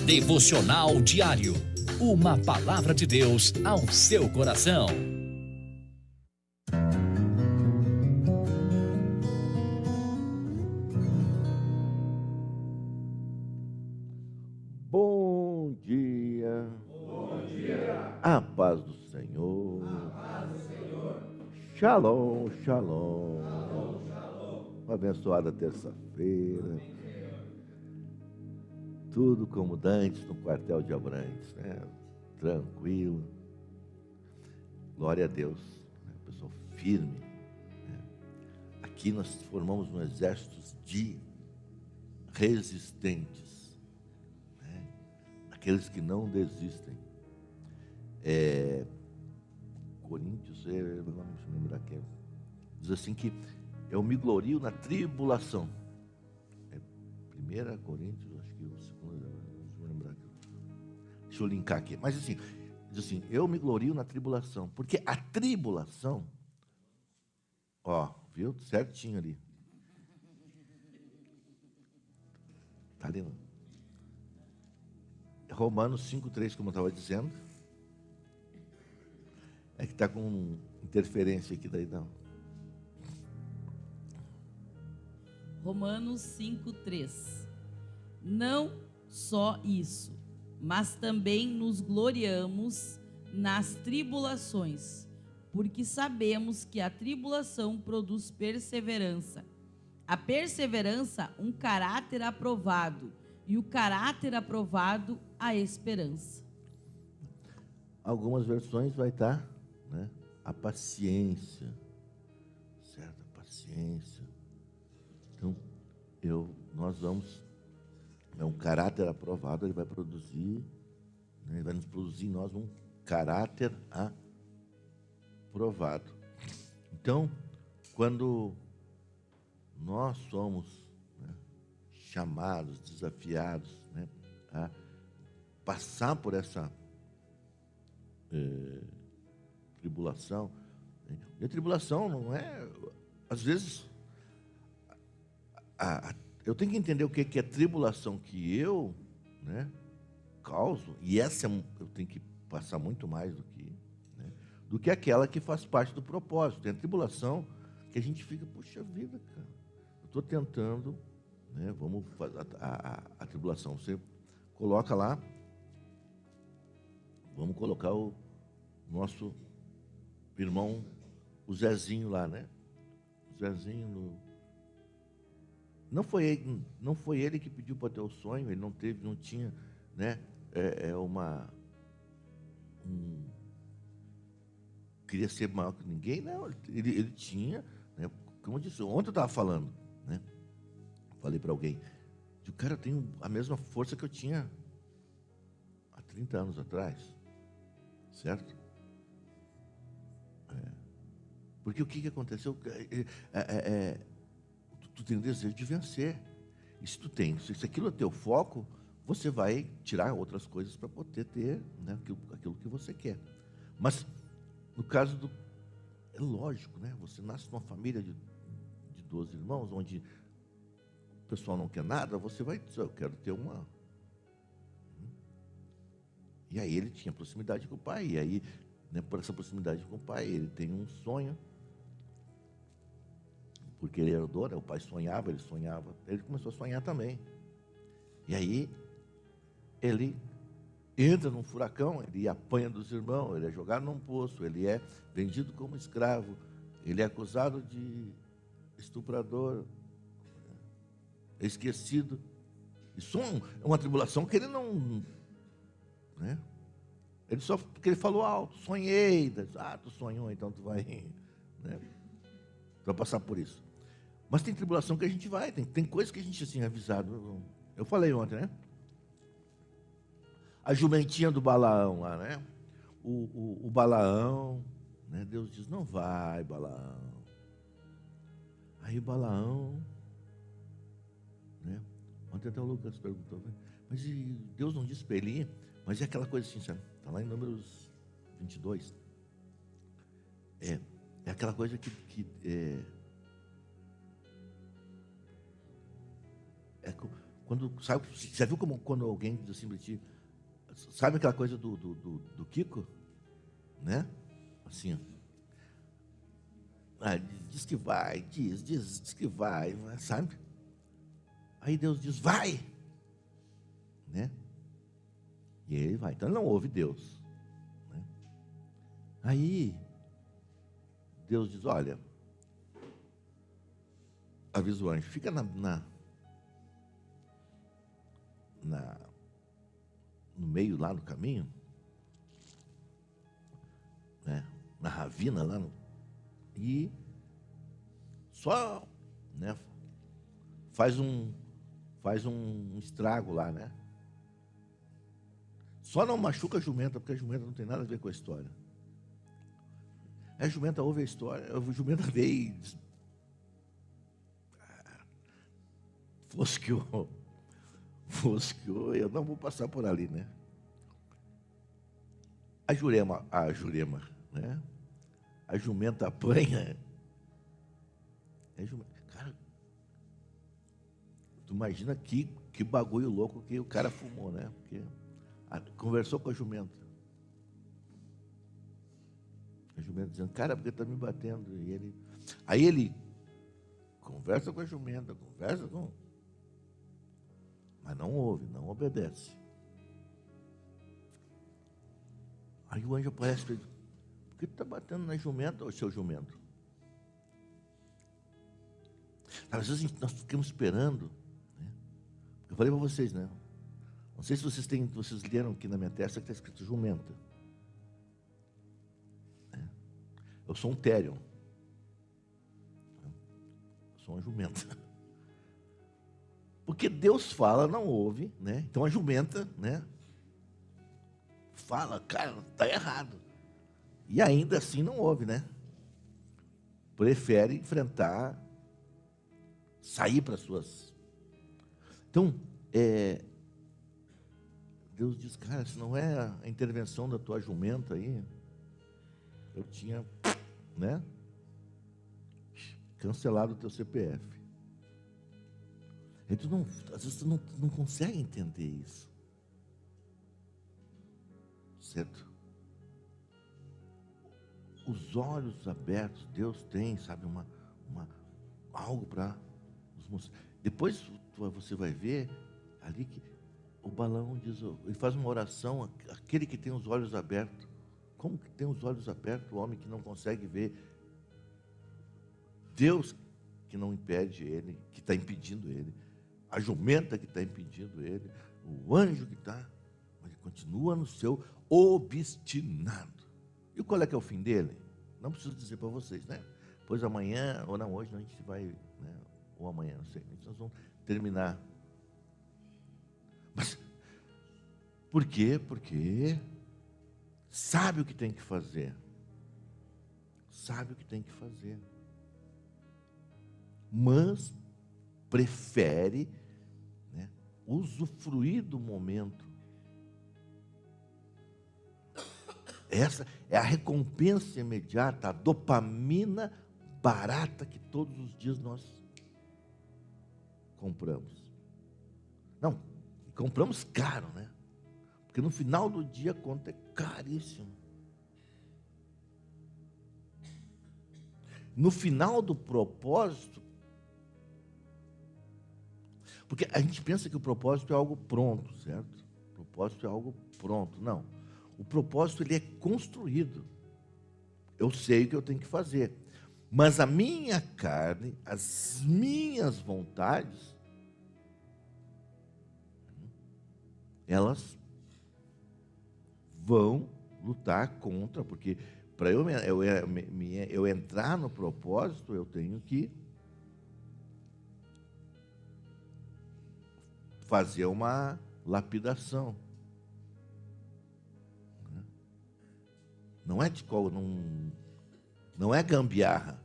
Devocional diário. Uma palavra de Deus ao seu coração. Bom dia. Bom dia. A paz do Senhor. A paz do Senhor. Shalom, shalom. Shalom, shalom. Uma abençoada terça-feira. Tudo como dantes no quartel de Abrantes, né? Tranquilo. Glória a Deus. Né? Pessoal firme. Né? Aqui nós formamos um exército de resistentes. Né? Aqueles que não desistem. Coríntios, deixa eu lembrar aqui. Diz assim que eu me glorio na tribulação. 1 Coríntios, acho que o segundo, deixa eu lembrar aqui. Deixa eu linkar aqui. Mas assim, diz assim, eu me glorio na tribulação, porque a tribulação, viu? Certinho ali. Tá ali, não? Romanos 5:3, como eu estava dizendo. É que está com interferência aqui, daí não. Romanos 5:3. Não só isso, mas também nos gloriamos nas tribulações, porque sabemos que a tribulação produz perseverança. A perseverança, um caráter aprovado, e o caráter aprovado, a esperança. Algumas versões vai estar, né? A paciência, certo? A paciência. Então, nós vamos, um caráter aprovado, ele vai produzir, né? Ele vai nos produzir em nós um caráter aprovado. Então, quando nós somos, né, chamados, desafiados, né, a passar por essa tribulação, né? E a tribulação não é, às vezes, eu tenho que entender o que é tribulação que eu, né, causo, e essa eu tenho que passar muito mais do que aquela que faz parte do propósito. Tem a tribulação que a gente fica, puxa vida, cara, eu estou tentando, né, vamos fazer a tribulação, você coloca lá, vamos colocar o nosso irmão, o Zezinho lá, né? O Zezinho não foi ele que pediu para ter o sonho, ele não tinha, né? Queria ser maior que ninguém, não. Ele tinha, né? Como eu disse, ontem eu estava falando, né? Falei para alguém, o cara tem a mesma força que eu tinha há 30 anos atrás, certo? Porque o que aconteceu? Tu tem o desejo de vencer. E se aquilo é teu foco, você vai tirar outras coisas para poder ter, né, aquilo que você quer. Mas, no caso é lógico, né? Você nasce numa família de 12 irmãos, onde o pessoal não quer nada, você vai dizer, eu quero ter uma. E aí ele tinha proximidade com o pai, e aí, né, por essa proximidade com o pai, ele tem um sonho, porque ele herdou, né? O pai sonhava, ele começou a sonhar também. E aí, ele entra num furacão, ele apanha dos irmãos, ele é jogado num poço, ele é vendido como escravo, ele é acusado de estuprador, é esquecido. Isso é uma tribulação que ele não, né? Ele só porque ele falou alto, sonhei, tu sonhou, então tu vai, né? Tu vai passar por isso. Mas tem tribulação que a gente vai, tem coisas que a gente assim, avisado. Eu falei ontem, né? A jumentinha do Balaão lá, né? O Balaão, né? Deus diz, não vai, Balaão. Aí Balaão, né? Ontem até o Lucas perguntou, né? Mas Deus não disse para ele, mas é aquela coisa assim, sabe? Está lá em Números 22. É aquela coisa Sabe, já viu como quando alguém diz assim para ti, sabe aquela coisa do Kiko? Né? Assim, diz que vai, diz que vai, sabe? Aí Deus diz, vai! Né? E ele vai. Então ele não ouve Deus. Né? Aí Deus diz, olha, avisa o anjo, fica no meio lá no caminho, né? Na ravina lá, e só, né? Faz um estrago lá, né? Só não machuca a jumenta, porque a jumenta não tem nada a ver com a história. A jumenta ouve a história, a jumenta vê e diz, fosqueou, eu não vou passar por ali, né? A Jurema, né? A jumenta apanha. Cara, tu imagina que bagulho louco que o cara fumou, né? Porque conversou com a jumenta. A jumenta dizendo, cara, porque tá me batendo? Aí ele conversa com a jumenta, mas não ouve, não obedece. Aí o anjo aparece para ele, por que tu está batendo na jumenta, ô seu jumento? Às vezes nós ficamos esperando, né? Eu falei para vocês, né? Não sei se vocês leram aqui na minha testa que está escrito jumenta. Eu sou um Therion. Eu sou uma jumenta. Porque Deus fala, não ouve, né? Então a jumenta, né? Fala, cara, está errado. E ainda assim não ouve, né? Prefere enfrentar, sair para suas... Então, Deus diz, cara, se não é a intervenção da tua jumenta aí, eu tinha, né? Cancelado o teu CPF. E às vezes tu não consegue entender isso. Certo? Os olhos abertos, Deus tem, sabe, algo para nos mostrar. Depois você vai ver ali que o Balaão diz, ele faz uma oração, aquele que tem os olhos abertos. Como que tem os olhos abertos o homem que não consegue ver? Deus que não impede ele, que está impedindo ele, a jumenta que está impedindo ele, o anjo que está, mas ele continua no seu obstinado. E qual é que é o fim dele? Não preciso dizer para vocês, né? Pois amanhã, ou não, hoje a gente vai, né? Ou amanhã, não sei, nós vamos terminar. Mas, por quê? Porque sabe o que tem que fazer. Sabe o que tem que fazer. Mas prefere, né, usufruir do momento. Essa é a recompensa imediata, a dopamina barata que todos os dias nós compramos. Não, compramos caro, né? Porque no final do dia a conta é caríssima. No final do propósito, porque a gente pensa que o propósito é algo pronto, certo? O propósito é algo pronto. Não. O propósito ele é construído. Eu sei o que eu tenho que fazer. Mas a minha carne, as minhas vontades, elas vão lutar contra, porque para eu entrar no propósito, eu tenho que fazer uma lapidação. Não é de qual, não é gambiarra.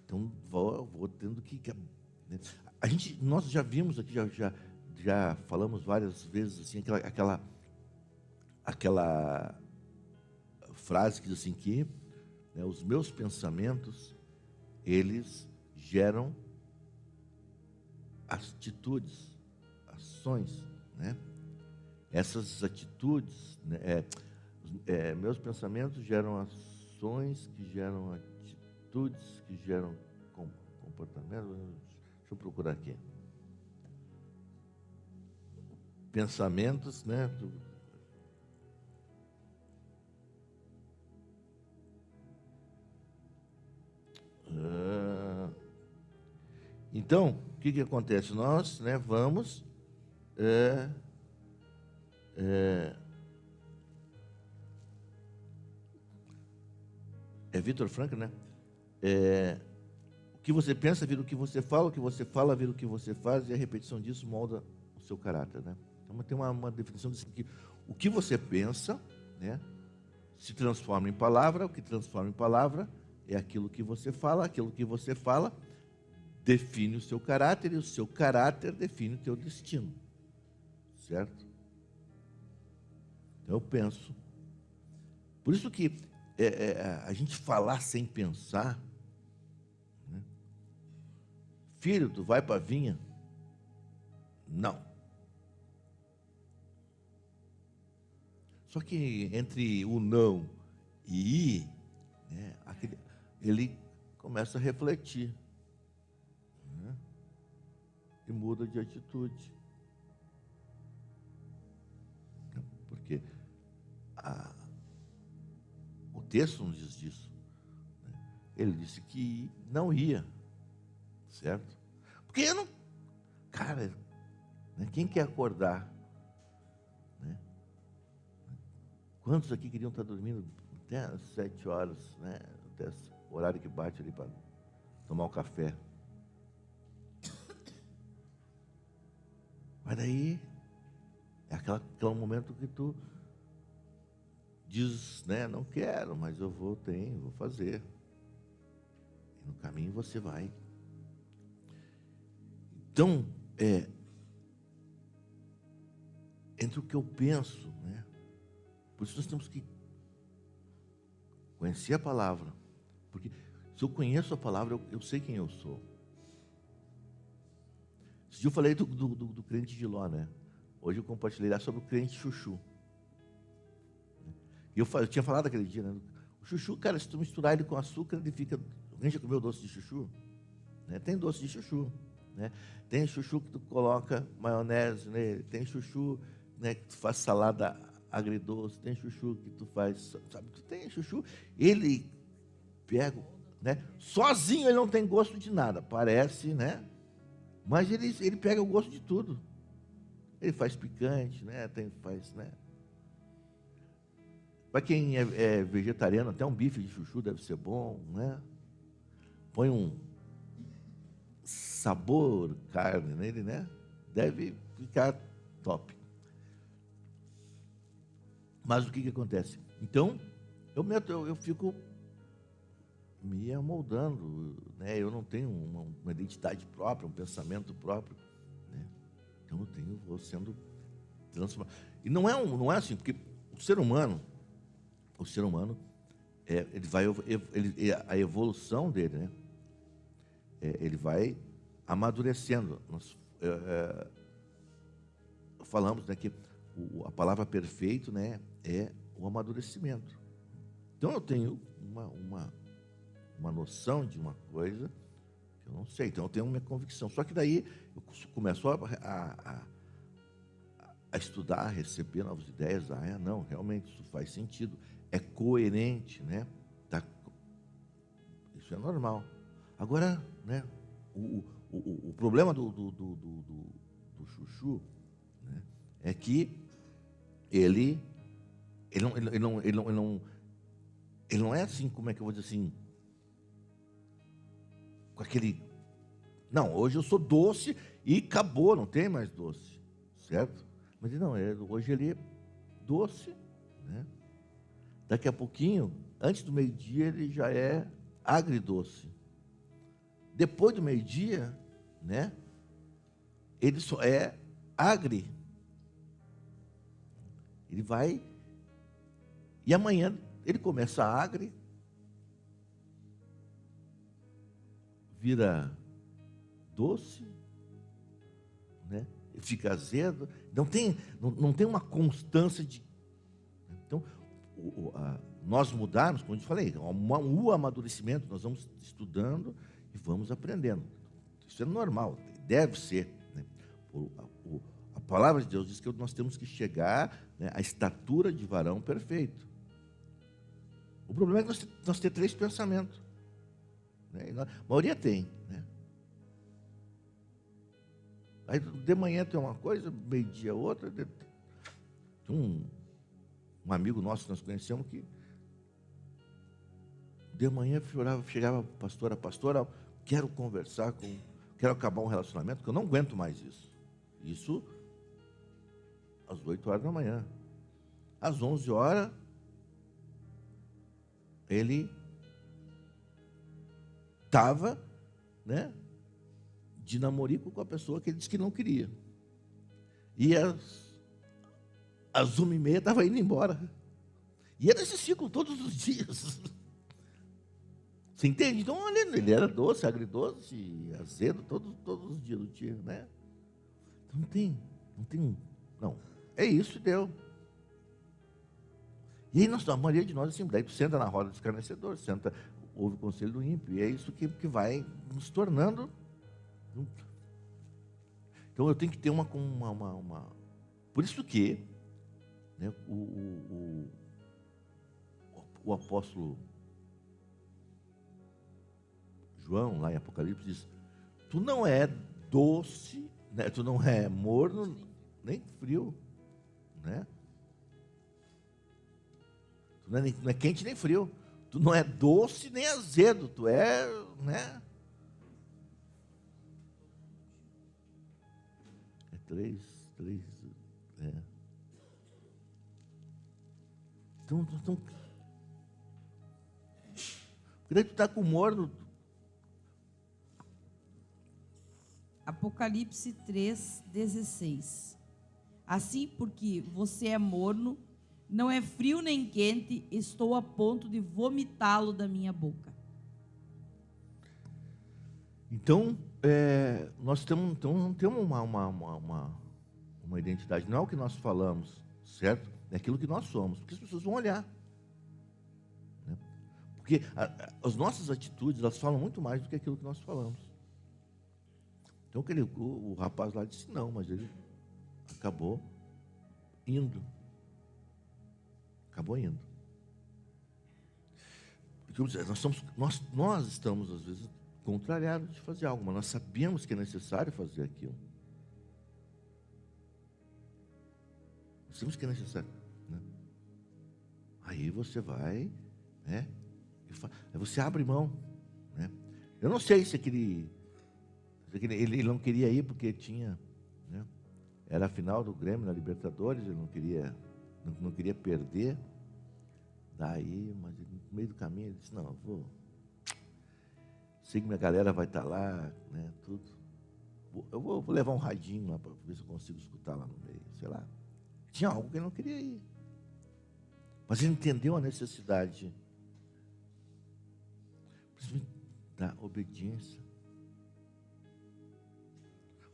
Então vou tendo que nós já vimos aqui, já falamos várias vezes assim, aquela frase que diz assim que, né, os meus pensamentos, eles geram atitudes, ações, né? Essas atitudes, né? Meus pensamentos geram ações que geram atitudes, que geram comportamento. Deixa eu procurar aqui. Pensamentos, né? Então, o que acontece? Nós, né, vamos Viktor Frankl, né? O que você pensa vira o que você fala, o que você fala vira o que você faz, e a repetição disso molda o seu caráter, né? Então, tem uma definição disso que o que você pensa, né, se transforma em palavra, o que transforma em palavra é aquilo que você fala, aquilo que você fala define o seu caráter, e o seu caráter define o teu destino, certo? Então eu penso. Por isso que a gente falar sem pensar, né? Filho, tu vai para a vinha? Não. Só que entre o não e ir, né, ele começa a refletir, né, e muda de atitude. Porque o texto nos diz disso, né? Ele disse que não ia, certo? Porque eu não... Cara, né, quem quer acordar? Né? Quantos aqui queriam estar dormindo até às 7 horas, né? Até o horário que bate ali para tomar um café? Mas daí é aquele momento que tu diz, né? Não quero, mas eu vou fazer. E no caminho você vai. Então, entre o que eu penso, né? Por isso nós temos que conhecer a palavra. Porque se eu conheço a palavra, eu sei quem eu sou. Esse dia eu falei do crente de Ló, né? Hoje eu compartilhei sobre o crente chuchu. Eu tinha falado aquele dia, né? O chuchu, cara, se tu misturar ele com açúcar, ele fica... Alguém já comeu doce de chuchu? Né? Tem doce de chuchu, né? Tem chuchu que tu coloca maionese nele. Tem chuchu, né, que tu faz salada agridoce. Tem chuchu que tu faz... Sabe, tu tem chuchu, ele pega, né? Sozinho ele não tem gosto de nada, parece, né? Mas ele pega o gosto de tudo. Ele faz picante, né? Faz, né? Para quem é vegetariano, até um bife de chuchu deve ser bom, né? Põe um sabor carne nele, né? Deve ficar top. Mas o que acontece? Então, eu fico me amoldando, né? Eu não tenho uma identidade própria, um pensamento próprio, né? Então vou sendo transformado. E não é assim, porque o ser humano, a evolução dele, né? Ele vai amadurecendo. Nós falamos, né, que a palavra perfeito, né, é o amadurecimento. Então eu tenho uma noção de uma coisa que eu não sei, então eu tenho minha convicção. Só que daí eu começo a estudar, a receber novas ideias. Não, realmente isso faz sentido, é coerente, né? Isso é normal. Agora, né, o problema do chuchu, né, é que ele não é assim, como é que eu vou dizer assim, com aquele... Não, hoje eu sou doce e acabou, não tem mais doce, certo? Mas não, hoje ele é doce, né? Daqui a pouquinho, antes do meio-dia, ele já é agridoce. Depois do meio-dia, né, ele só é agri. Ele vai... E amanhã ele começa agri, vira doce, né? fica azedo. Não tem uma constância de... Então, nós mudarmos, como eu te falei, o amadurecimento, nós vamos estudando e vamos aprendendo. Isso é normal, deve ser, né? A palavra de Deus diz que nós temos que chegar, né, à estatura de varão perfeito. O problema é que nós temos 3 pensamentos, né? A maioria tem, né? Aí de manhã tem uma coisa, meio-dia outra. Tem um amigo nosso que nós conhecemos que de manhã chegava a pastora, quero conversar quero acabar um relacionamento, porque eu não aguento mais isso. Isso às 8 horas da manhã. Às 11 horas, ele estava, né, de namorico com a pessoa que ele disse que não queria. E às 1h30 estava indo embora. E era esse ciclo todos os dias. Você entende? Então, ele era doce, agridoce, azedo, todos os dias do dia, né? Não. É isso e deu. E aí, a maioria de nós, assim, daí tu senta na roda do escarnecedor, ouve o conselho do ímpio, e é isso que vai nos tornando. Então, eu tenho que ter uma por isso que, né, o apóstolo João, lá em Apocalipse, diz: tu não é doce, né? Tu não é morno, nem frio, né? Tu não é quente nem frio. Tu não é doce nem azedo. Tu é, né? É 3, é. Então, porque daí tu está com morno. Apocalipse 3:16. Assim, porque você é morno, não é frio nem quente, estou a ponto de vomitá-lo da minha boca. Então, nós temos uma identidade. Não é o que nós falamos, certo? É aquilo que nós somos. Porque as pessoas vão olhar, né? Porque as nossas atitudes, elas falam muito mais do que aquilo que nós falamos. Então, o rapaz lá disse não, mas ele acabou indo. Nós estamos, às vezes, contrariados de fazer algo, mas nós sabemos que é necessário fazer aquilo. Nós sabemos que é necessário, né? Aí você vai, né? Aí você abre mão, né? Eu não sei se ele não queria ir porque tinha, né? Era a final do Grêmio na Libertadores, ele não queria perder. Daí, mas no meio do caminho ele disse: não, sei que minha galera vai estar lá, né? Tudo. Eu vou levar um radinho lá para ver se eu consigo escutar lá no meio, sei lá. Tinha algo que ele não queria ir. Mas ele entendeu a necessidade da obediência.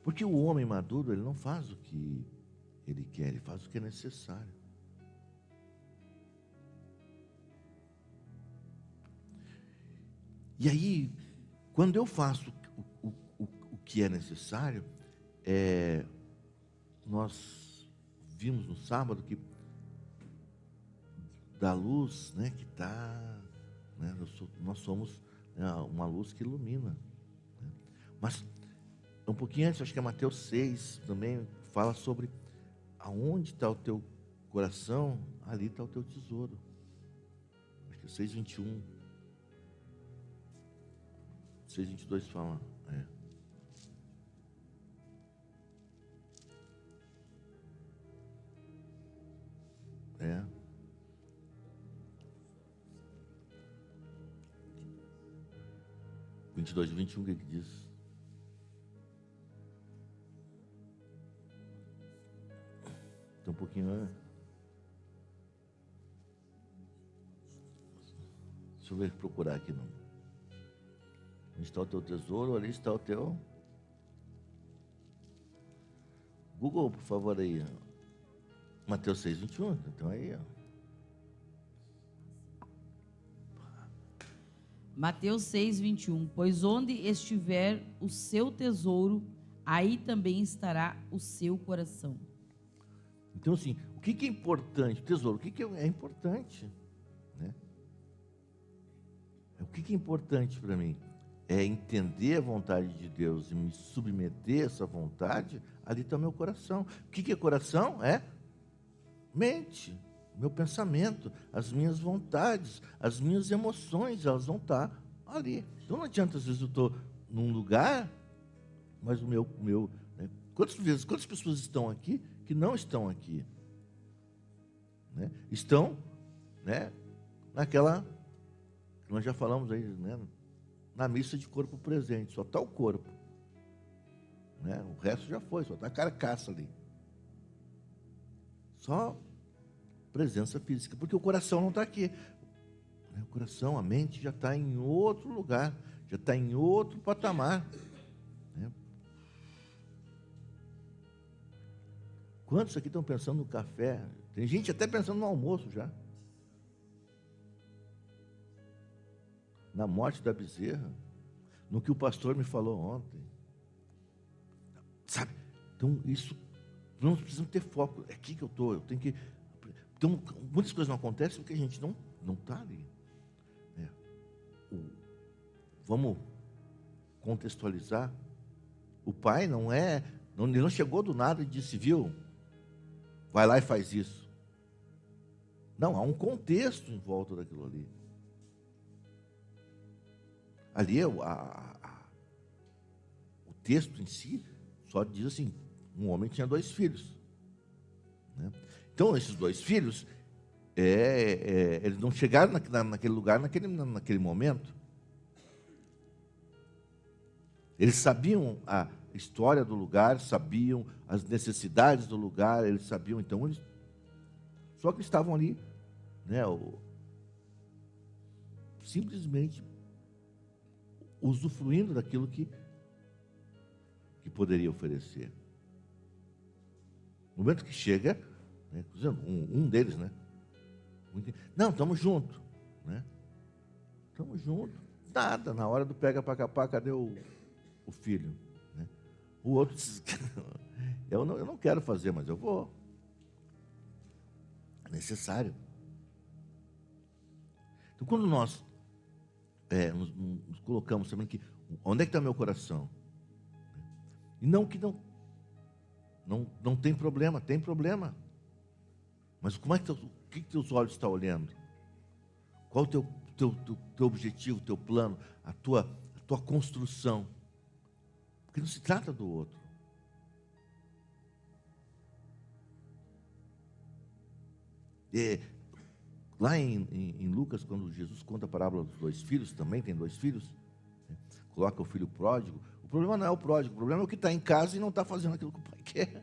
Porque o homem maduro, ele não faz o que ele quer, ele faz o que é necessário. E aí, quando eu faço o que é necessário, nós vimos no sábado que da luz, né, que está, né, nós somos, né, uma luz que ilumina, né? Mas um pouquinho antes, acho que é Mateus 6 também fala sobre aonde está o teu coração, ali está o teu tesouro. Acho que é 6:21. 6:22 fala, É. 22:21, o que diz? Tem um pouquinho, né? Deixa eu ver, procurar aqui, não. Onde está o teu tesouro, ali está o teu. Google, por favor, aí. Mateus 6:21. Então aí, ó. Mateus 6:21. Pois onde estiver o seu tesouro, aí também estará o seu coração. Então, assim, o que é importante? Tesouro, o que é importante? Né? O que é importante para mim? É entender a vontade de Deus e me submeter a essa vontade, ali está o meu coração. O que é coração? É mente, meu pensamento, as minhas vontades, as minhas emoções, elas vão estar ali. Então não adianta, às vezes eu estou num lugar, mas o meu né? Quantas pessoas estão aqui que não estão aqui? Né? Estão, né, naquela, nós já falamos aí, né, na missa de corpo presente, só está o corpo. Né? O resto já foi, só está a carcaça ali. Só presença física, porque o coração não está aqui. O coração, a mente já está em outro lugar, já está em outro patamar. Né? Quantos aqui estão pensando no café? Tem gente até pensando no almoço já. Na morte da bezerra, no que o pastor me falou ontem. Sabe? Então, isso, nós precisamos ter foco. É aqui que eu estou, eu tenho que... Então, muitas coisas não acontecem porque a gente não está ali. Vamos contextualizar. O pai ele não chegou do nada e disse, viu, vai lá e faz isso. Não, há um contexto em volta daquilo ali. Ali, o texto em si só diz assim, um homem tinha 2 filhos. Né? Então, esses 2 filhos, eles não chegaram naquele lugar, naquele momento. Eles sabiam a história do lugar, sabiam as necessidades do lugar, eles sabiam, então, só que estavam ali, né, simplesmente usufruindo daquilo que poderia oferecer. No momento que chega, né, um deles, né? Não, estamos juntos, né? Estamos juntos. Nada, na hora do pega para capar, cadê o filho? Né? O outro diz, eu não quero fazer, mas eu vou. É necessário. Então, quando nós nos colocamos sabendo que onde é que está meu coração? E não que não tem problema, tem problema. Mas como é que o que teus olhos estão olhando? Qual o teu objetivo, o teu plano, a tua construção? Porque não se trata do outro. Lá em Lucas, quando Jesus conta a parábola dos 2 filhos, também tem 2 filhos, né? Coloca o filho pródigo. O problema não é o pródigo, o problema é o que está em casa e não está fazendo aquilo que o pai quer.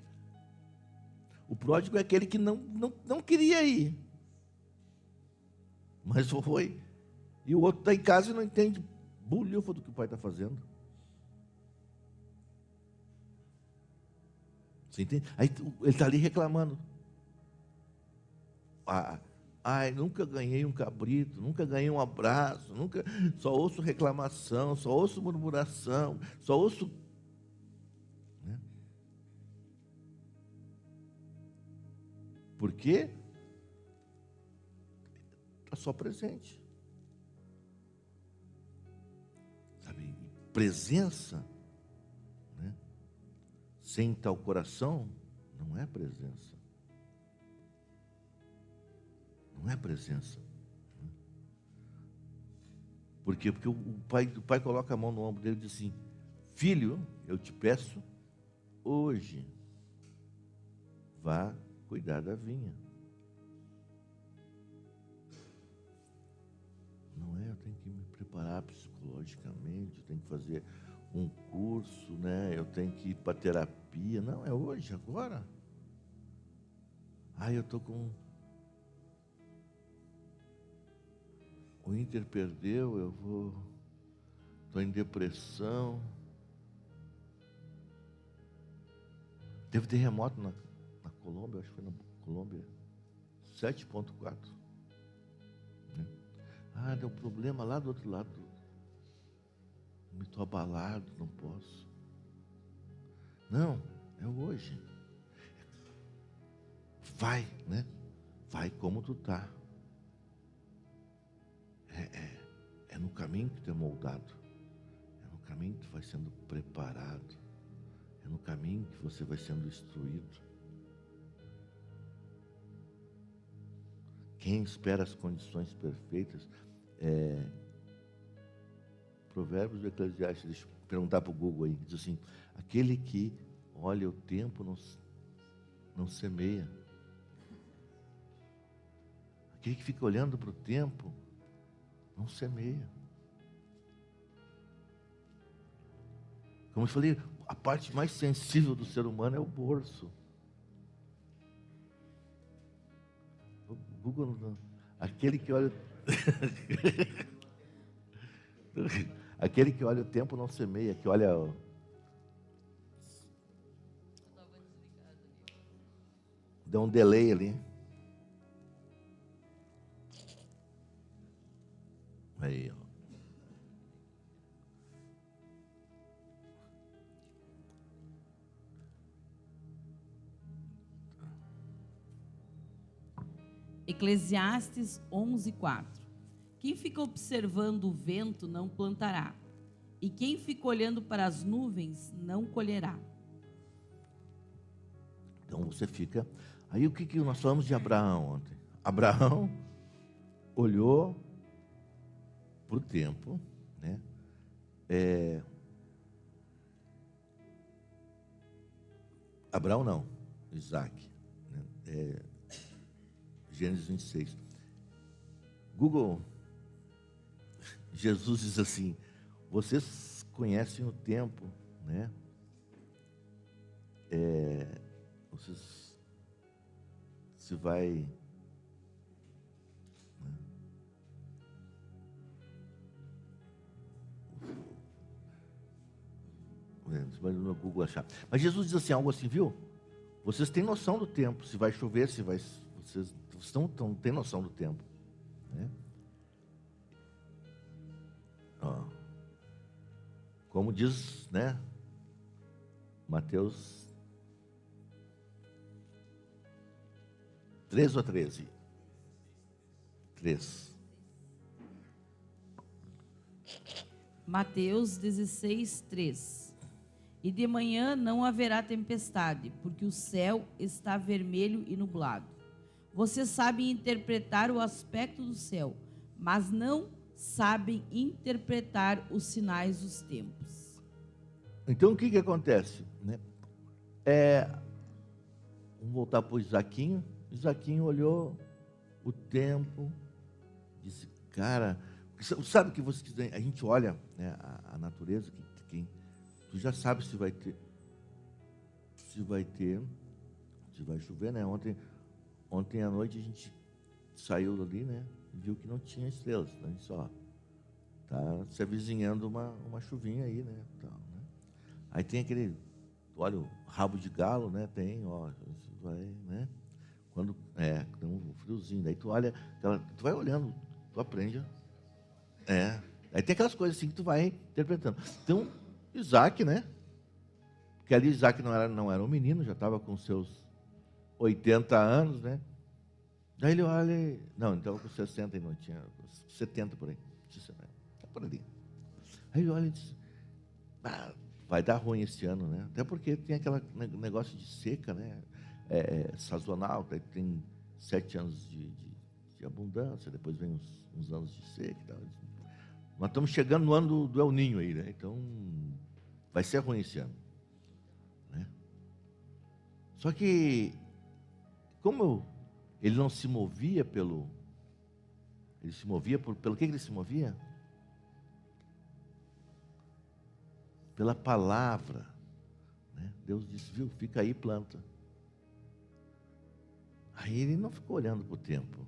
O pródigo é aquele que não queria ir, mas foi. E o outro está em casa e não entende bulhufa do que o pai está fazendo. Você entende? Aí ele está ali reclamando. Nunca ganhei um cabrito, nunca ganhei um abraço, só ouço reclamação, só ouço murmuração, só ouço... Né? Por quê? Está só presente. Sabe, presença, né? Sem tal coração, não é presença. Não é presença. Por quê? Porque o pai coloca a mão no ombro dele e diz assim, filho, eu te peço hoje, vá cuidar da vinha. Não é, eu tenho que me preparar psicologicamente, eu tenho que fazer um curso, né? Eu tenho que ir para terapia. Não, é hoje, agora. Eu estou com... O Inter perdeu, estou em depressão. Teve terremoto na Colômbia, acho que foi na Colômbia, 7,4. Né? Ah, deu problema lá do outro lado. Me estou abalado, não posso. Não, é hoje. Vai, né? Vai como tu está. É no caminho que tu é moldado. É no caminho que tu vai sendo preparado. É no caminho que você vai sendo instruído. Quem espera as condições perfeitas, Provérbios do Eclesiastes, deixa eu perguntar para o Google aí, diz assim: aquele que olha o tempo não semeia. Aquele que fica olhando para o tempo não semeia. Como eu falei, a parte mais sensível do ser humano é o bolso. O Google não. Aquele que olha aquele que olha o tempo não semeia, que olha deu um delay ali. Aí, ó. Eclesiastes 11:4. Quem fica observando o vento não plantará, e quem fica olhando para as nuvens não colherá. Então você fica. Aí o que nós falamos de Abraão ontem? Abraão olhou para o tempo, né? Abraão não, Isaac, né? Gênesis 26. Google, Jesus diz assim: vocês conhecem o tempo, né? Vocês se vai, né? Você vai no Google achar. Mas Jesus diz assim, algo assim, viu? Vocês têm noção do tempo, se vai chover, se vai, vocês não têm noção do tempo, né? Ó, como diz, né? Mateus 3 ou 13? 3. Mateus 16:3. E de manhã não haverá tempestade, porque o céu está vermelho e nublado. Vocês sabem interpretar o aspecto do céu, mas não sabem interpretar os sinais dos tempos. Então o que acontece, né? Vamos voltar para o Isaquinho. Isaquinho olhou o tempo, disse, cara, sabe que a gente olha, né, a natureza, tu já sabe se vai chover, né? Ontem à noite a gente saiu ali, né? E viu que não tinha estrelas. Então a gente só tá se avizinhando uma chuvinha aí, né? Então, né? Aí tem aquele, olha o rabo de galo, né? Tem, ó, vai, né? Quando tem um friozinho, daí tu olha, tu vai olhando, tu aprende. Aí tem aquelas coisas assim que tu vai interpretando. Então, Isaac, né? Porque ali Isaac não era um menino, já estava com seus 80 anos, né? Daí ele olha, não, ele estava com 60 e não tinha, 70 por aí, está por ali. Aí ele olha e diz, vai dar ruim esse ano, né? Até porque tem aquele negócio de seca, né? Sazonal, tem 7 anos de abundância, depois vem uns anos de seca e tal. Nós estamos chegando no ano do El Ninho aí, né? Então, vai ser ruim esse ano, né? Só que, como ele não se movia pelo que ele se movia? Pela palavra, né? Deus disse, viu, fica aí e planta. Aí ele não ficou olhando para o tempo,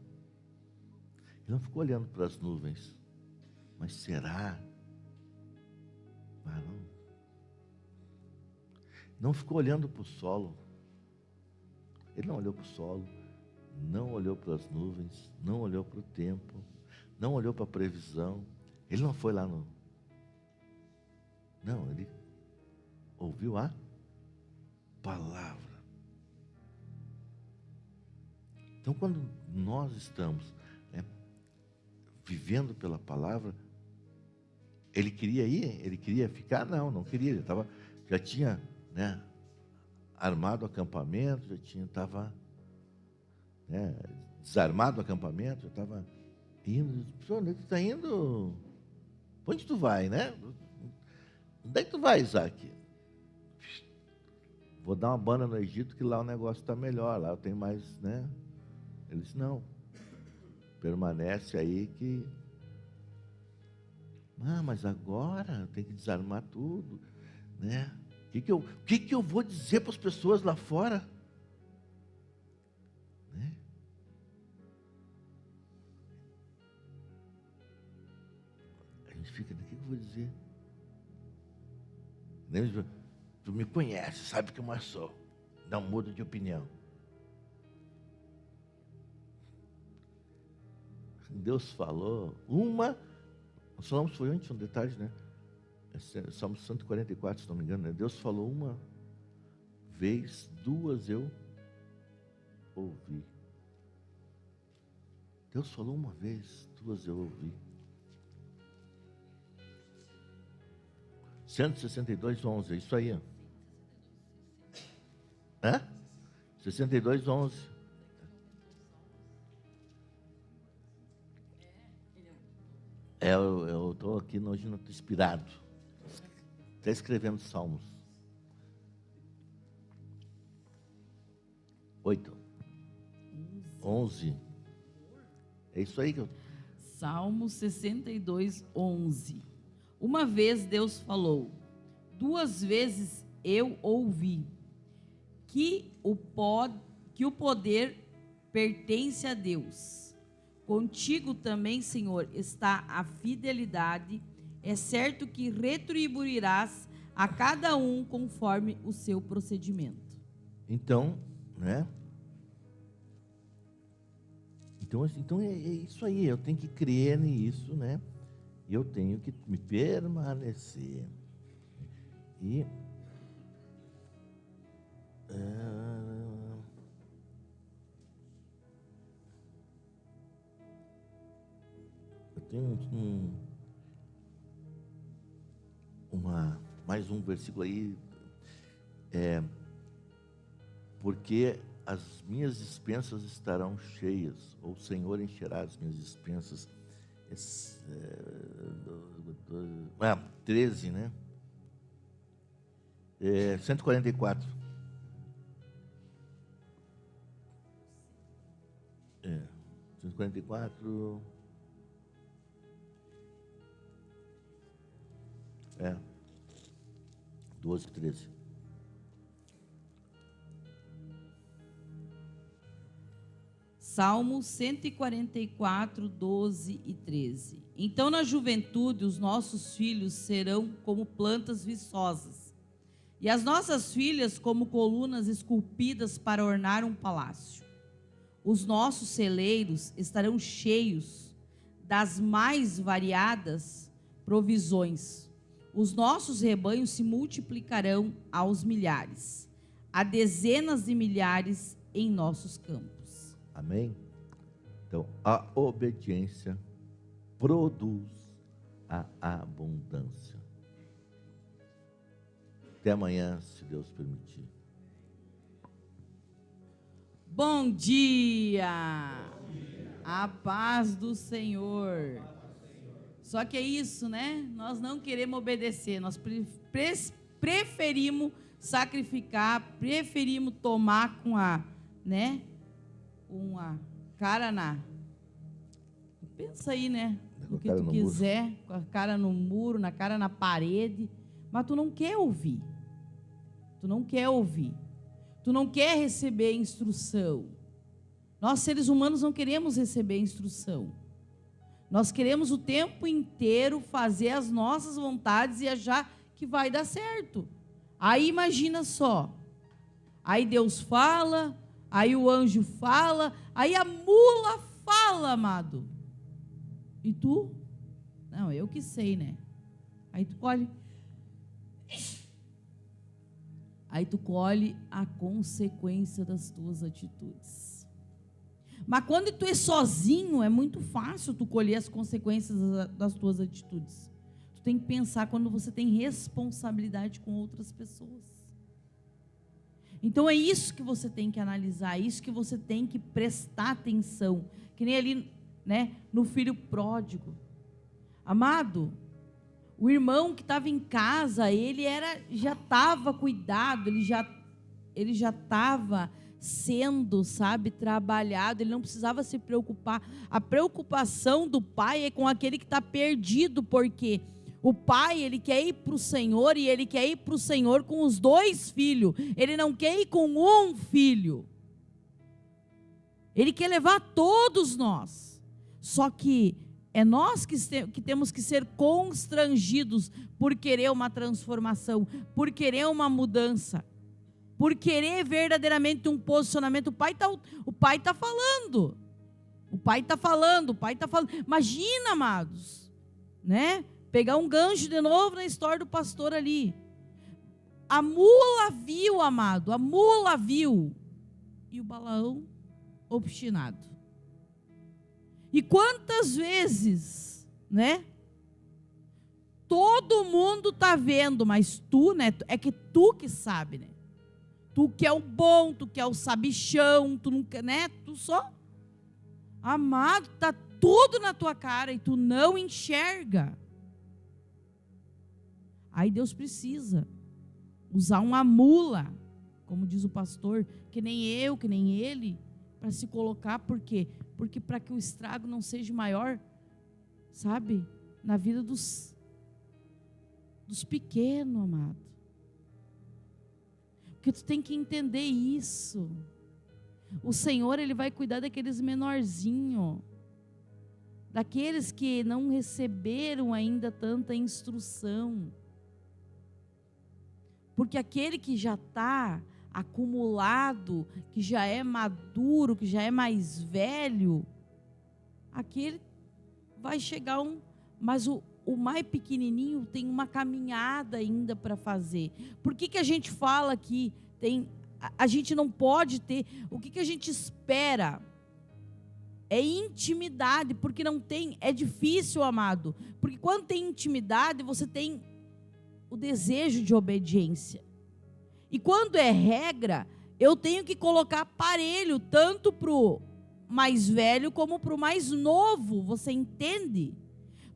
ele não ficou olhando para as nuvens, mas será? Não ficou olhando para o solo, Ele não olhou para o solo, não olhou para as nuvens, não olhou para o tempo, não olhou para a previsão. Ele não foi lá no... Não, ele ouviu a palavra. Então, quando nós estamos, né, vivendo pela palavra, ele queria ir, ele queria ficar? Não queria. Ele já tinha, né, armado o acampamento, estava, né, desarmado o acampamento, já estava indo. Onde é que tu está indo? Onde tu vai, né? Onde é que tu vai, Isaac? Vou dar uma banda no Egito, que lá o negócio está melhor, lá eu tenho mais, né? Ele disse, não, permanece aí que... mas agora tem que desarmar tudo, né? O que eu vou dizer para as pessoas lá fora? Né? A gente fica, o que eu vou dizer? Tu me conhece, sabe que eu sou. Não mudo de opinião. Deus falou nós falamos, foi antes, um detalhe, né? Salmo 144, se não me engano, né? Deus falou uma vez, duas eu ouvi. Deus falou uma vez, duas eu ouvi. 162:11, é isso aí. Hã? 62:11. Eu estou aqui hoje, não estou inspirado. Está escrevendo Salmos. 11. É isso aí que eu... Salmo 62:11. Uma vez Deus falou, duas vezes eu ouvi, que o poder pertence a Deus. Contigo também, Senhor, está a fidelidade. É certo que retribuirás a cada um conforme o seu procedimento. Então, né? Então é isso aí, eu tenho que crer nisso, né? E eu tenho que me permanecer. E eu tenho mais um versículo aí, porque as minhas dispensas estarão cheias, ou o Senhor encherá as minhas dispensas. 13, né? 144. 144. 12, 13. Salmo 144, 12 e 13. Então, na juventude, os nossos filhos serão como plantas viçosas, e as nossas filhas como colunas esculpidas para ornar um palácio. Os nossos celeiros estarão cheios das mais variadas provisões. Os nossos rebanhos se multiplicarão aos milhares, a dezenas de milhares em nossos campos. Amém? Então, a obediência produz a abundância. Até amanhã, se Deus permitir. Bom dia! A paz do Senhor. Só que é isso, né? Nós não queremos obedecer, nós preferimos sacrificar, preferimos tomar com uma cara pensa aí, né? No que tu quiser, com a cara no muro, na cara na parede, mas tu não quer ouvir. Tu não quer ouvir. Tu não quer receber instrução. Nós, seres humanos, não queremos receber instrução. Nós queremos o tempo inteiro fazer as nossas vontades e achar que vai dar certo. Aí imagina só. Aí Deus fala, Aí o anjo fala, aí a mula fala, amado. E tu? Não, eu que sei, né? Aí tu colhe. Aí tu colhe a consequência das tuas atitudes. Mas quando tu é sozinho, é muito fácil tu colher as consequências das tuas atitudes. Tu tem que pensar quando você tem responsabilidade com outras pessoas. Então é isso que você tem que analisar, é isso que você tem que prestar atenção. Que nem ali, né, no filho pródigo. Amado, o irmão que estava em casa, ele já estava cuidado, ele já estava sendo, sabe, trabalhado, ele não precisava se preocupar. A preocupação do pai é com aquele que está perdido, porque o pai, ele quer ir para o Senhor, e ele quer ir para o Senhor com os 2 filhos, ele não quer ir com um filho, ele quer levar todos nós. Só que é nós que temos que ser constrangidos por querer uma transformação, por querer uma mudança, por querer verdadeiramente um posicionamento. O pai está falando. Imagina, amados, né? Pegar um gancho de novo na história do pastor ali. A mula viu, amado, a mula viu. E o Balaão obstinado. E quantas vezes, né? Todo mundo está vendo, mas tu, né? É que tu que sabe, né? Tu que é o bom, tu que é o sabichão, tu nunca, né? Tu só, amado, tá tudo na tua cara e tu não enxerga. Aí Deus precisa usar uma mula, como diz o pastor, que nem eu, que nem ele, para se colocar. Por quê? Porque para que o estrago não seja maior, sabe, na vida dos pequenos, amado. Porque tu tem que entender isso. O Senhor, Ele vai cuidar daqueles menorzinhos, daqueles que não receberam ainda tanta instrução. Porque aquele que já está acumulado, que já é maduro, que já é mais velho, aquele vai chegar mas o mais pequenininho tem uma caminhada ainda para fazer. Por que a gente fala que a gente não pode ter, o que a gente espera? É intimidade, porque não tem, é difícil, amado, porque quando tem intimidade, você tem o desejo de obediência. E quando é regra, eu tenho que colocar aparelho, tanto para o mais velho como para o mais novo, você entende?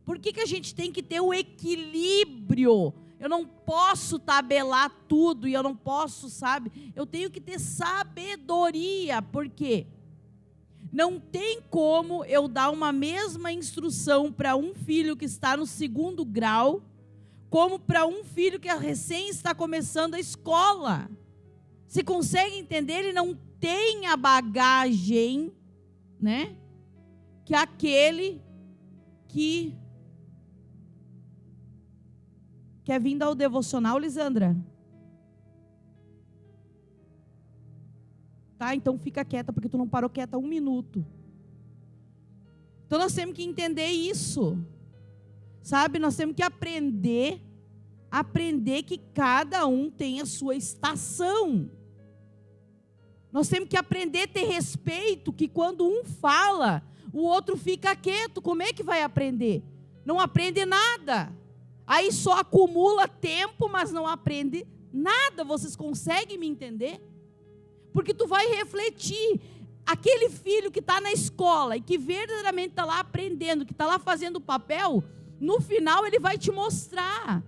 Por que a gente tem que ter o equilíbrio? Eu não posso tabelar tudo, e eu não posso, sabe? Eu tenho que ter sabedoria, porque não tem como eu dar uma mesma instrução para um filho que está no 2º grau, como para um filho que recém está começando a escola. Se consegue entender? Ele não tem a bagagem, né, que aquele que quer vir ao devocional, Lisandra? Tá, então fica quieta, porque tu não parou quieta 1 minuto. Então nós temos que entender isso. Sabe, nós temos que aprender que cada um tem a sua estação. Nós temos que aprender a ter respeito, que quando um fala, o outro fica quieto. Como é que vai aprender? Não aprende nada. Aí só acumula tempo, mas não aprende nada. Vocês conseguem me entender? Porque tu vai refletir. Aquele filho que está na escola e que verdadeiramente está lá aprendendo, que está lá fazendo o papel, no final ele vai te mostrar.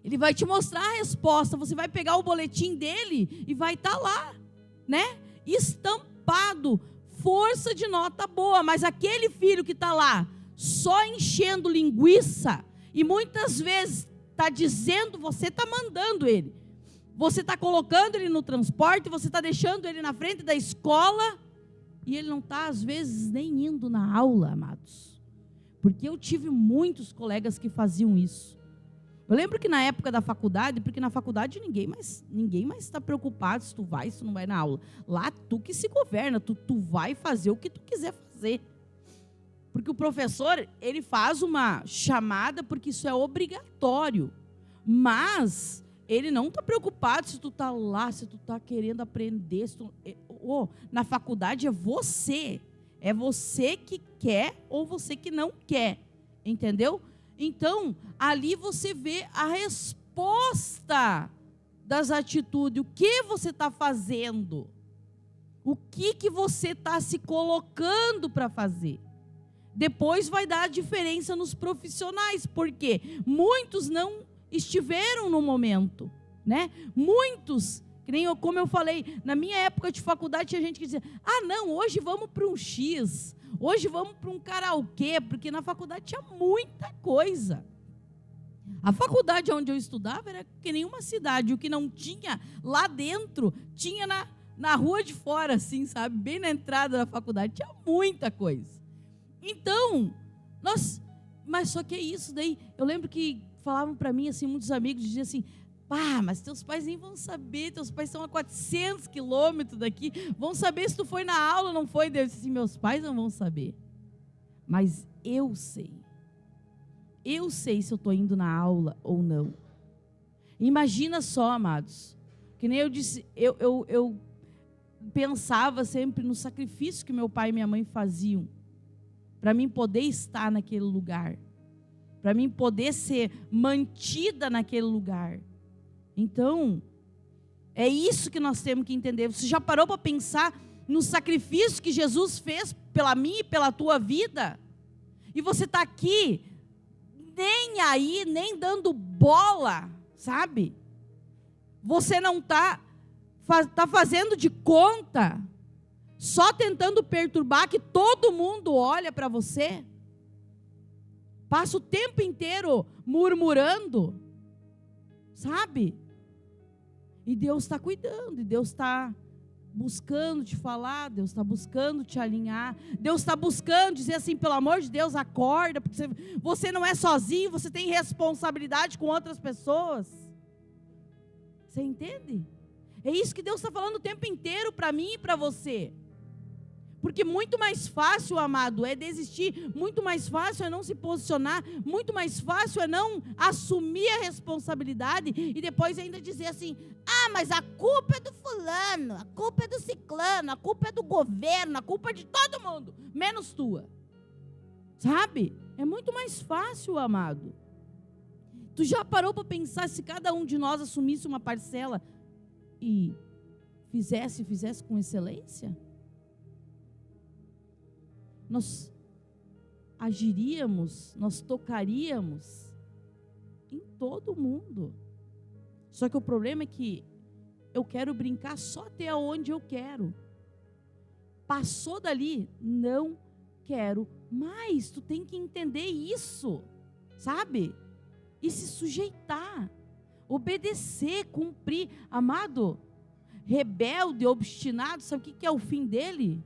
Ele vai te mostrar a resposta. Você vai pegar o boletim dele e vai estar lá, né? Estampado, força de nota boa. Mas aquele filho que está lá só enchendo linguiça, e muitas vezes está dizendo, você está mandando ele, você está colocando ele no transporte, você está deixando ele na frente da escola, e ele não está às vezes nem indo na aula, amados. Porque eu tive muitos colegas que faziam isso. Eu lembro que na época da faculdade, porque na faculdade ninguém mais está preocupado se tu vai, se tu não vai na aula. Lá tu que se governa, tu vai fazer o que tu quiser fazer. Porque o professor, ele faz uma chamada porque isso é obrigatório. Mas ele não está preocupado se tu está lá, se tu está querendo aprender. Na faculdade é você. É você que quer ou você que não quer. Entendeu? Então, ali você vê a resposta das atitudes. O que você está fazendo? O que você está se colocando para fazer? Depois vai dar a diferença nos profissionais, porque muitos não estiveram no momento, né? Muitos, que nem como eu falei, na minha época de faculdade tinha gente que dizia, não, hoje vamos para um X, hoje vamos para um karaokê, porque na faculdade tinha muita coisa. A faculdade onde eu estudava era que nem uma cidade, o que não tinha lá dentro, tinha na rua de fora, assim, sabe? Bem na entrada da faculdade, tinha muita coisa. Então, mas só que é isso daí, eu lembro que falavam para mim, assim, muitos amigos diziam assim, mas teus pais nem vão saber, teus pais estão a 400 quilômetros daqui, vão saber se tu foi na aula ou não foi. Eu disse assim, meus pais não vão saber, mas eu sei se eu estou indo na aula ou não. Imagina só, amados, que nem eu disse, eu pensava sempre no sacrifício que meu pai e minha mãe faziam, para mim poder estar naquele lugar, para mim poder ser mantida naquele lugar. Então, é isso que nós temos que entender. Você já parou para pensar no sacrifício que Jesus fez pela minha e pela tua vida? E você está aqui, nem aí, nem dando bola, sabe? Você não está fazendo de conta, só tentando perturbar, que todo mundo olha para você, passa o tempo inteiro murmurando, sabe? E Deus está cuidando, e Deus está buscando te falar, Deus está buscando te alinhar, Deus está buscando dizer assim, pelo amor de Deus, acorda, porque você não é sozinho, você tem responsabilidade com outras pessoas. Você entende? É isso que Deus está falando o tempo inteiro para mim e para você. Porque muito mais fácil, amado, é desistir, muito mais fácil é não se posicionar, muito mais fácil é não assumir a responsabilidade e depois ainda dizer assim, mas a culpa é do fulano, a culpa é do ciclano, a culpa é do governo, a culpa é de todo mundo, menos tua. Sabe? É muito mais fácil, amado. Tu já parou para pensar se cada um de nós assumisse uma parcela e fizesse com excelência? Nós agiríamos, nós tocaríamos em todo mundo. Só que o problema é que eu quero brincar só até onde eu quero. Passou dali, não quero mais. Tu tem que entender isso, sabe? E se sujeitar, obedecer, cumprir. Amado, rebelde, obstinado, sabe o que é o fim dele?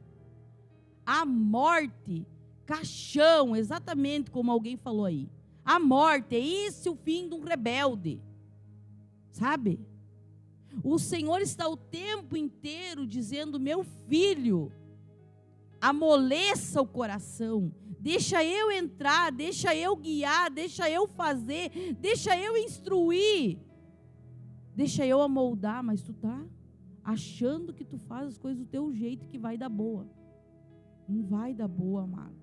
A morte, caixão, exatamente como alguém falou aí. A morte, é esse o fim de um rebelde. Sabe? O Senhor está o tempo inteiro dizendo, meu filho, amoleça o coração, deixa eu entrar, deixa eu guiar, deixa eu fazer, deixa eu instruir, deixa eu amoldar, mas tu tá achando que tu faz as coisas do teu jeito que vai dar boa. Não vai dar boa, amado.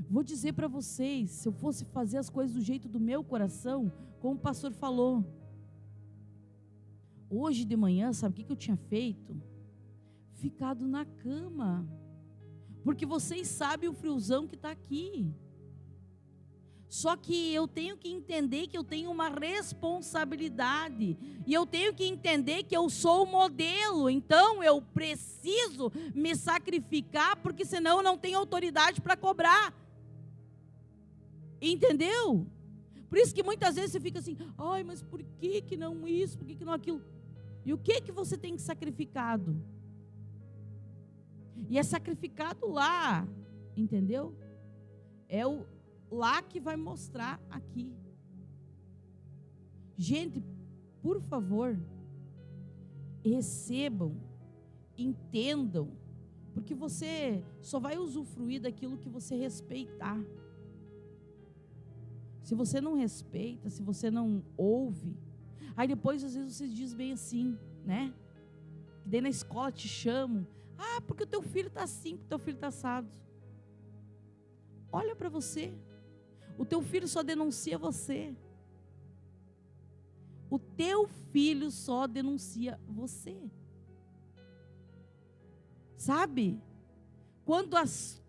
Vou dizer para vocês, se eu fosse fazer as coisas do jeito do meu coração, como o pastor falou, hoje de manhã, sabe o que eu tinha feito? Ficado na cama, porque vocês sabem o friozão que está aqui. Só que eu tenho que entender que eu tenho uma responsabilidade. E eu tenho que entender que eu sou o modelo. Então eu preciso me sacrificar, porque senão eu não tenho autoridade para cobrar. Entendeu? Por isso que muitas vezes você fica assim, mas por que não isso, por que não aquilo? E o que você tem sacrificado? E é sacrificado lá, entendeu? É o lá que vai mostrar aqui. Gente, por favor, recebam, entendam, porque você só vai usufruir daquilo que você respeitar. Se você não respeita, se você não ouve, aí depois às vezes você diz bem assim, né? Que daí na escola te chamam, porque o teu filho está assim, porque o teu filho está assado. Olha para você, o teu filho só denuncia você. O teu filho só denuncia você. Sabe? Quando as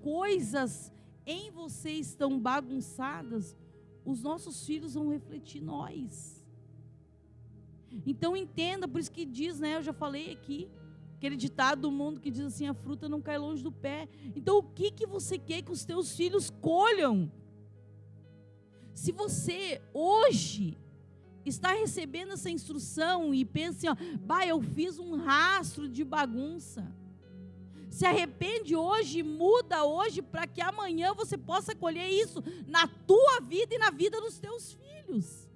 coisas em você estão bagunçadas, os nossos filhos vão refletir nós. Então entenda, por isso que diz, né? Eu já falei aqui, aquele ditado do mundo que diz assim, a fruta não cai longe do pé. Então o que você quer que os teus filhos colham? Se você hoje está recebendo essa instrução e pensa assim, eu fiz um rastro de bagunça. Se arrepende hoje, muda hoje, para que amanhã você possa colher isso na tua vida e na vida dos teus filhos.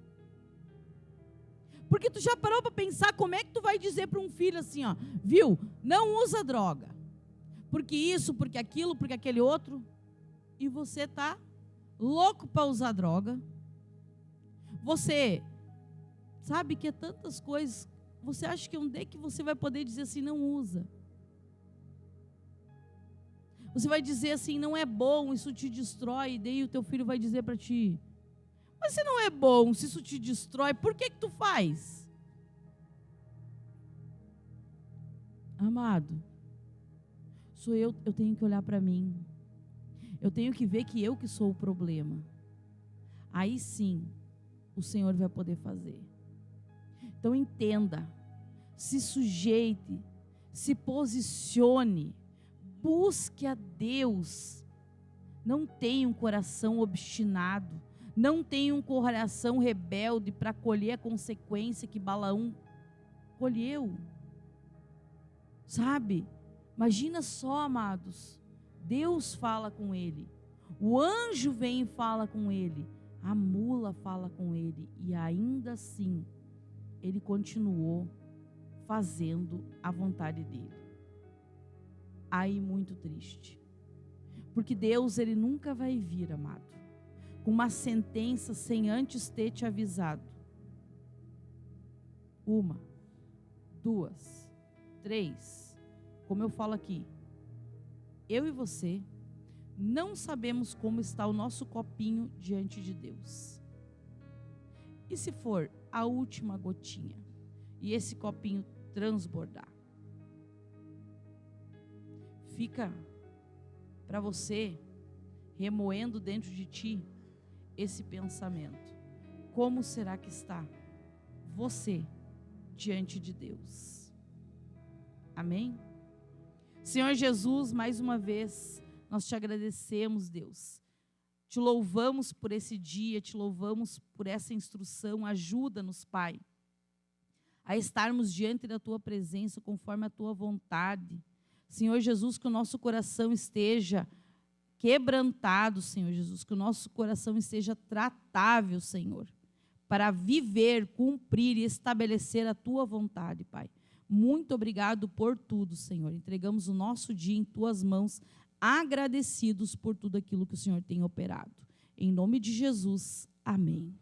Porque tu já parou para pensar como é que tu vai dizer para um filho assim, viu, não usa droga, porque isso, porque aquilo, porque aquele outro, e você tá louco para usar droga. Você sabe que é tantas coisas, você acha que onde é que você vai poder dizer assim, não usa? Você vai dizer assim, não é bom, isso te destrói, e daí o teu filho vai dizer para ti, mas se não é bom, se isso te destrói, por que tu faz? Amado, sou eu tenho que olhar para mim, eu tenho que ver que eu que sou o problema. Aí sim, o Senhor vai poder fazer. Então entenda, se sujeite, se posicione, busque a Deus. Não tenha um coração obstinado, não tenha um coração rebelde para colher a consequência que Balaão colheu. Sabe? Imagina só, amados, Deus fala com ele, o anjo vem e fala com ele, a mula fala com ele, e ainda assim ele continuou fazendo a vontade dele. Aí muito triste, porque Deus, ele nunca vai vir, amado, com uma sentença sem antes ter te avisado. 1, 2, 3, como eu falo aqui, eu e você não sabemos como está o nosso copinho diante de Deus. E se for a última gotinha e esse copinho transbordar? Fica para você remoendo dentro de ti esse pensamento. Como será que está você diante de Deus? Amém? Senhor Jesus, mais uma vez, nós te agradecemos, Deus. Te louvamos por esse dia, te louvamos por essa instrução. Ajuda-nos, Pai, a estarmos diante da Tua presença conforme a Tua vontade. Senhor Jesus, que o nosso coração esteja quebrantado, Senhor Jesus, que o nosso coração esteja tratável, Senhor, para viver, cumprir e estabelecer a Tua vontade, Pai. Muito obrigado por tudo, Senhor. Entregamos o nosso dia em Tuas mãos, agradecidos por tudo aquilo que o Senhor tem operado. Em nome de Jesus, amém.